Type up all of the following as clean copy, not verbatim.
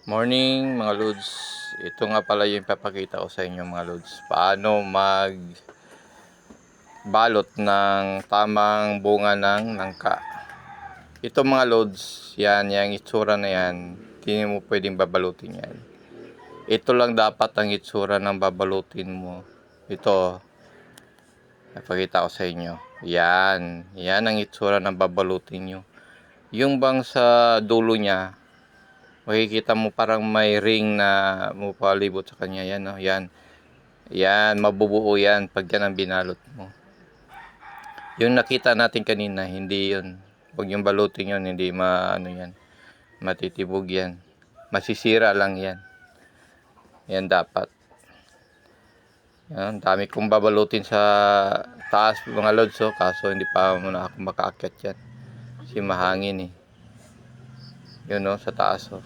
Morning mga lods. Ito nga pala yung ipapakita ko sa inyo mga lods. Paano magbalot ng tamang bunga ng nangka. Ito mga lods, yan, yung itsura na yan. Hindi mo pwedeng babalutin yan. Ito lang dapat ang itsura ng babalutin mo. Ito, ipapakita ko sa inyo. Yan, yan ang itsura ng babalutin nyo. Yung bang sa dulo niya, makikita mo parang may ring na mupalibot sa kanya. Yan, no? Yan. Yan, mabubuo yan pag yan ang binalot mo. Yung nakita natin kanina, hindi yun. Huwag yung balutin yun, hindi yan, matitibog yan. Masisira lang yan. Yan dapat. Yan, dami kong babalutin sa taas mga lods, oh, kaso hindi pa muna ako makaakyat yan. Kasi mahangin eh. Yun, no, sa taas, oh.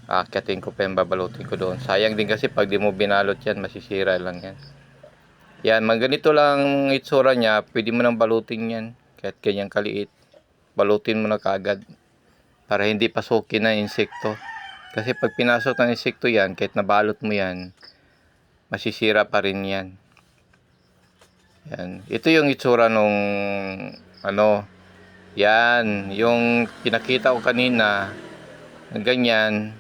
Aakyatin ko pa yung babalutin ko doon. Sayang din kasi pag di mo binalot yan, masisira lang yan. Yan, ganito lang itsura niya. Pwede mo nang balutin yan. Kahit ganyang kaliit. Balutin mo na kagad. Para hindi pasukin ng insekto. Kasi pag pinasok ng insekto yan, kahit nabalot mo yan, masisira pa rin yan. Yan. Ito yung itsura nung yan, yung pinakita ko kanina, ganyan,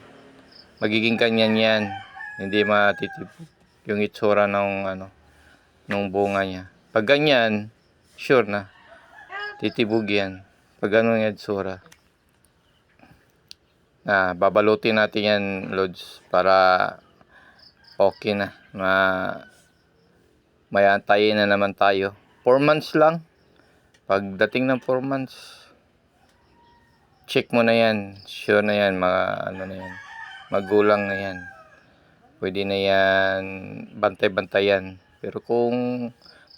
magiging ganyan yan. Hindi matitibok yung itsura ng nung bunga niya. Pag ganyan, sure na titibog yan. Pag ganun yung itsura. Babalutin natin yan, lods, para okay na. May antayin na naman tayo. 4 months lang. Pagdating ng 4 months, check mo na yan. Sure na yan, na yan. Magulang na yan. Pwede na yan, bantay-bantayan. Pero kung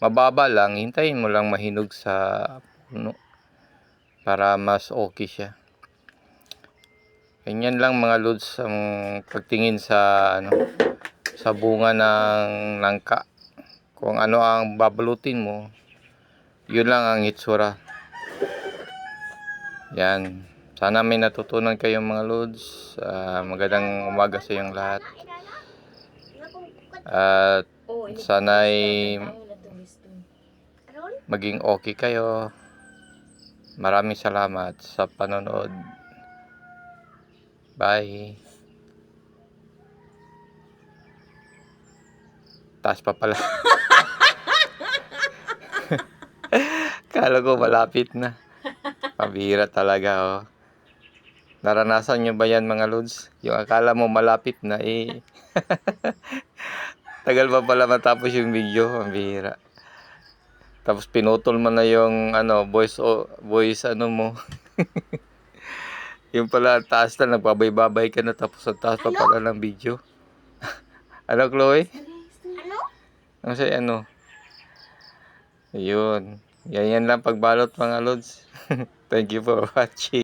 mababa lang, hintayin mo lang mahinog sa puno para mas okay siya. Ganyan lang mga lods ang pagtingin sa sa bunga ng nangka. Kung ano ang babalutin mo, yun lang ang itsura. Yan. Sana may natutunan kayong mga lods. Magandang umaga sa iyong lahat. At sana'y maging okay kayo. Maraming salamat sa panonood. Bye. Taas pa pala. Kala ko malapit na. Pabihira talaga, oh. Naranasan nyo ba yan mga lods? Yung akala mo malapit na eh. Tagal pa pala matapos yung video. Pabihira. Tapos pinutol mo na yung voice mo. Yung pala taas na, nagpabay-babay ka na, tapos ang taas pa pala ng video. Ano, Chloe? Ano siya, Ayun. Yan lang pagbalot mga lods. Thank you for watching.